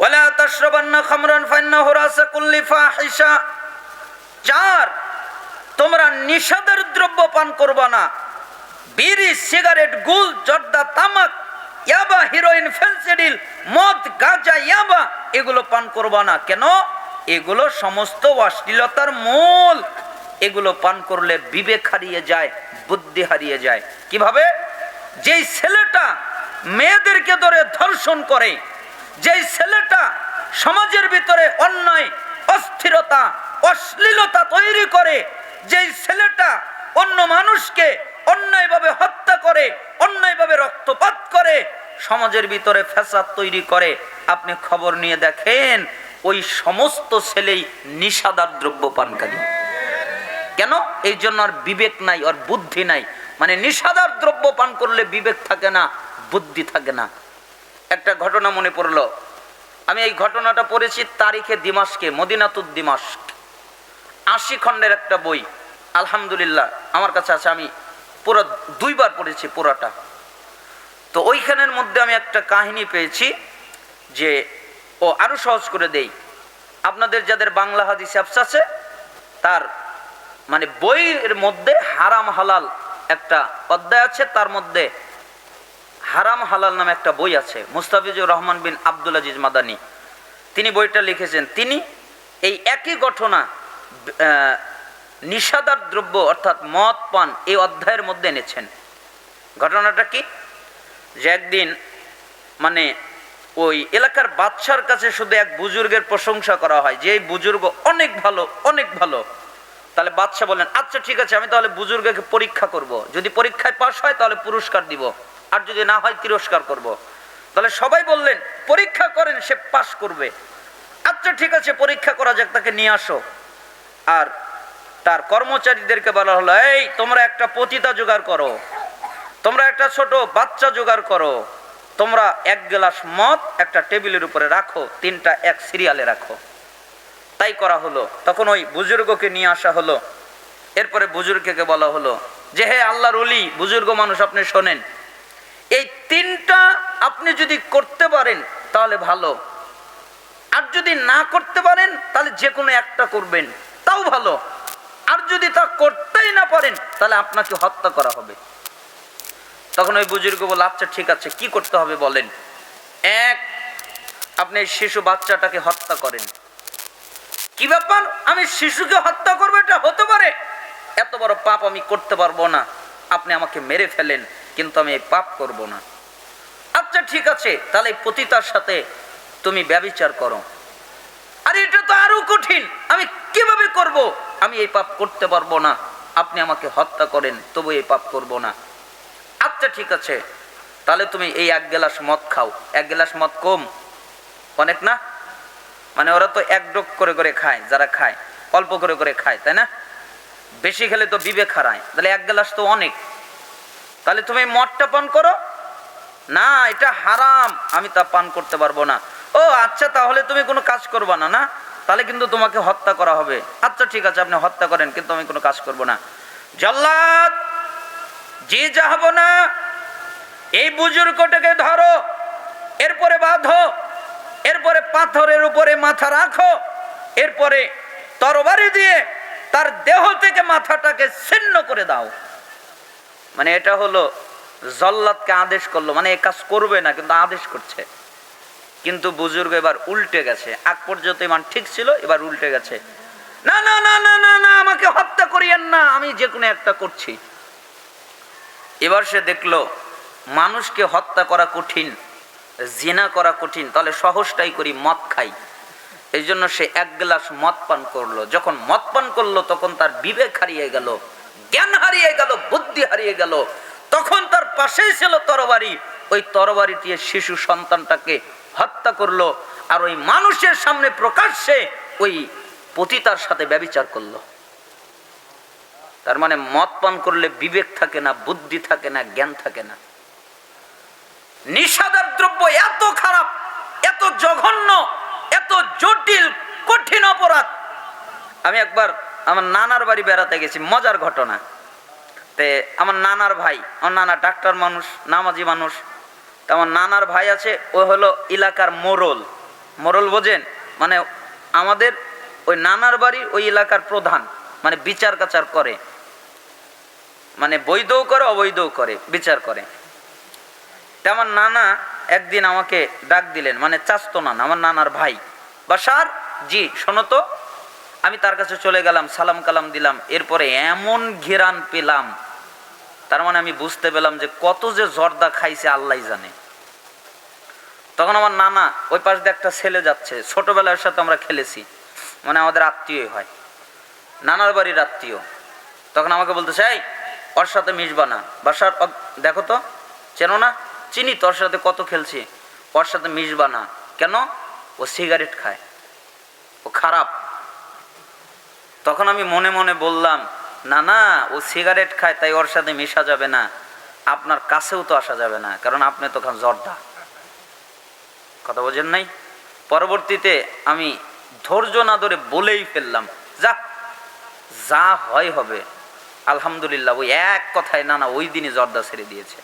ওয়ালা তাশরাবান্না খামরান ফাইন্নাহু রাসা কুল্লি ফাহিশা। 4, তোমরা নিষাদের দ্রব্য পান করবা না। বিড়ি, সিগারেট, গুল, জর্দা, তামাক, ইয়াবা, হিরোইন, ফেন্সিডিল, মদ, গাঁজা, ইয়াবা এগুলো পান করবা না। কেন? এগুলো সমস্ত অশ্লীলতার মূল। এগুলো পান করলে বিবেক হারিয়ে যায়, বুদ্ধি হারিয়ে যায়। কিভাবে? যেই ছেলেটা মেয়েদেরকে ধরে ধর্ষণ করে, যেই ছেলেটা সমাজের ভিতরে অন্যায়, অস্থিরতা, অশ্লীলতা তৈরি করে, যেই ছেলেটা অন্য মানুষকে অন্যায়ভাবে হত্যা করে, অন্যায়ভাবে রক্তপাত করে, সমাজের ভিতরে ফ্যাসাদ তৈরি করে, আপনি খবর নিয়ে দেখেন ওই সমস্ত ছেলেই নিষাদার দ্রব্য পানকারী। কেন? এই জন্য আর বিবেক নাই, আর বুদ্ধি নাই। মানে নিষাদার দ্রব্য পান করলে বিবেক থাকে না, বুদ্ধি থাকে না। একটা ঘটনা মনে পড়লো। আমি এই ঘটনাটা পড়েছি তারিখে দিমাশকে, মদিনাতুদ দিমাশক, 80 খণ্ডের একটা বই। আলহামদুলিল্লাহ আমার কাছে আছে, আমি পুরো 2 বার পড়েছি পুরাটা। তো ওইখানের মধ্যে আমি একটা কাহিনী পেয়েছি যে, ও আরো সহজ করে দেই, আপনাদের যাদের বাংলা হাদিস অ্যাপস আছে তার মানে বইয়ের মধ্যে হারাম হালাল একটা অধ্যায় আছে, তার মধ্যে হারাম হালাল নামে একটা বই আছে। মুস্তাফিজুর রহমান বিন আব্দুল আজিজ মাদানী তিনি বইটা লিখেছেন। তিনি এই একই ঘটনা নিষাদার দ্রব্য অর্থাৎ মদ পান এই অধ্যায়ের মধ্যে এনেছেন। ঘটনাটা কি? যে একদিন মানে ওই এলাকার বাদশার কাছে শুধু এক বুজুর্গের প্রশংসা করা হয় যে এই বুজুর্গ অনেক ভালো, অনেক ভালো। তাহলে বাদশা বলেন, আচ্ছা ঠিক আছে, আমি তাহলে বুজুর্গকে পরীক্ষা করব, যদি পরীক্ষায় পাশ হয় তাহলে পুরস্কার দিব, আর যদি না হয় তিরস্কার করব। তাহলে সবাই বললেন পরীক্ষা করেন, সে পাশ করবে। আচ্ছা ঠিক আছে, পরীক্ষা করা যাক, তাকে নিয়ে আসো। আর তার কর্মচারীদেরকে বলা হলো, এই তোমরা একটা পতিতা জোগাড় করো, তোমরা একটা ছোট বাচ্চা জোগাড় করো, তোমরা 1 গ্লাস মদ একটা টেবিলের উপরে রাখো, 3টা এক সিরিয়ালে রাখো। তাই করা হলো। তখন ওই বুজুর্গকে নিয়ে আসা হলো। এরপরে বুজুর্গকে বলা হলো যে, হে আল্লাহর ওলি, বুজুর্গ মানুষ, আপনি শোনেন, এই 3টা আপনি যদি করতে পারেন তাহলে ভালো, আর যদি না করতে পারেন তাহলে যে কোনো একটা করবেন, তাও ভালো, আর যদি তা করতেই না পারেন তাহলে আপনাকে হত্যা করা হবে। তখন ওই বুজুর্গ বলল, আচ্ছা ঠিক আছে, কি করতে হবে বলেন। 1, আপনি শিশু বাচ্চাটাকে হত্যা করেন। কি ব্যাপার, আমি শিশুকে হত্যা করবো? এটা হতে পারে? এত বড় পাপ আমি করতে পারবো না, আপনি আমাকে মেরে ফেলেন, কিন্তু আমি এই পাপ করব না। আচ্ছা ঠিক আছে, তাহলে এই পতিতার সাথে তুমি ব্যভিচার করো। আরে এটা তো আরো কঠিন, আমি কিভাবে করব? আমি এই পাপ করতে পারবো না, আপনি আমাকে হত্যা করেন, তবু এই পাপ করব না। আচ্ছা ঠিক আছে, তাহলে তুমি এই 1 গ্লাস মদ খাও। 1 গ্লাস মদ কম, অনেক না? মানে ওরা তো 1 ডোক করে করে খায়, যারা খায় অল্প করে করে খায়, তাই না? বেশি খেলে তো বিবেক হারায়, তাহলে 1 গ্লাস তো অনেক। তাহলে তুমি মদটা পান করো। না, এটা হারাম, আমি তা পান করতে পারবো না। ও আচ্ছা, তাহলে তুমি কোনো কাজ করবা না? না, তাহলে কিন্তু তোমাকে হত্যা করা হবে। আচ্ছা ঠিক আছে, আপনি হত্যা করেন, কিন্তু আমি কোনো কাজ করব না। জল্লাদ, জি যাবো না, এই বুজুর্গটাকে ধরো, এরপরে বাঁধো, এরপরে পাথরের উপরে মাথা রাখো, এরপরে তরবারি দিয়ে তার দেহ থেকে মাথাটাকে ছিন্ন করে দাও। মানে এটা হলো জল্লাদকে আদেশ করলো, মানে এই কাজ করবে না কিন্তু আদেশ করছে। কিন্তু বুজুর্গ এবার উল্টে গেছে, আগ পর্যন্ত ইমান ঠিক ছিল, এবার উল্টে গেছে। না না না না না না, আমাকে হত্যা করিয়েন না, আমি যে কোনো একটা করছি। এবার সে দেখলো মানুষকে হত্যা করা কঠিন, জিনা করা কঠিন, তাহলে সহজটাই করি, মদ খাই। এই জন্য সে 1 গ্লাস মদ পান করলো। যখন মদ পান করলো তখন তার বিবেক হারিয়ে গেল, জ্ঞান হারিয়ে গেল, বুদ্ধি হারিয়ে গেল। তখন তার পাশেই ছিল তরবারি, ওই তরবারি দিয়ে শিশু সন্তানটাকে হত্যা করলো, আর ওই মানুষের সামনে প্রকাশ্যে ওই পতিতার সাথে ব্যভিচার করলো। তার মানে মদ পান করলে বিবেক থাকে না, বুদ্ধি থাকে না, জ্ঞান থাকে না। নিষাদার দ্রব্য এত খারাপ, এত জঘন্য, এত জটিল, কঠিন অপরাধ। আমি একবার আমার নানার বাড়ি বেড়াতে গেছি, মজার ঘটনা। তে আমার নানার ভাই, আমার নানা ডাক্তার মানুষ, নামাজি মানুষ। তো আমার নানার ভাই আছে, ও হলো এলাকার মোড়ল, মোড়ল বোঝেন? মানে আমাদের ওই নানার বাড়ি ওই এলাকার প্রধান, মানে বিচার কাচার করে, মানে বৈধও করে অবৈধও করে, বিচার করে। তা আমার নানা একদিন আমাকে ডাক দিলেন, মানে চাচতো নানা, আমার নানার ভাই। বাসার, জি শোনো তো। আমি তার কাছে চলে গেলাম, সালাম কালাম দিলাম। এরপরে এমন ঘেরান পেলাম, তার মানে আমি বুঝতে পেলাম যে কত যে জর্দা খাইছে আল্লাহ জানে। তখন আমার নানা, ওই পাশ দিয়ে একটা ছেলে যাচ্ছে, ছোটবেলার সাথে আমরা খেলেছি, মানে আমাদের আত্মীয় হয়, নানার বাড়ির আত্মীয়। তখন আমাকে বলতেছে, এই ওর সাথে মিশবা না, বাসার দেখো তো, চেনো না? চিনি, তোর সাথে কত খেলছি, ওর সাথে মিশবা না। কেন? ও সিগারেট খায়, ও খারাপ। তখন আমি মনে মনে বললাম, না না, ও সিগারেট খায় তাই ওর সাথে মেশা যাবে না, আপনার কাছেও তো আসা যাবে না, কারণ আপনি তখন জর্দা। কথা বোঝেন নাই? পরবর্তীতে আমি ধৈর্য না ধরে বলেই ফেললাম, যা যা হয় হবে। আলহামদুলিল্লাহ, ওই এক কথায় নানা ওই দিনই জর্দা ছেড়ে দিয়েছে।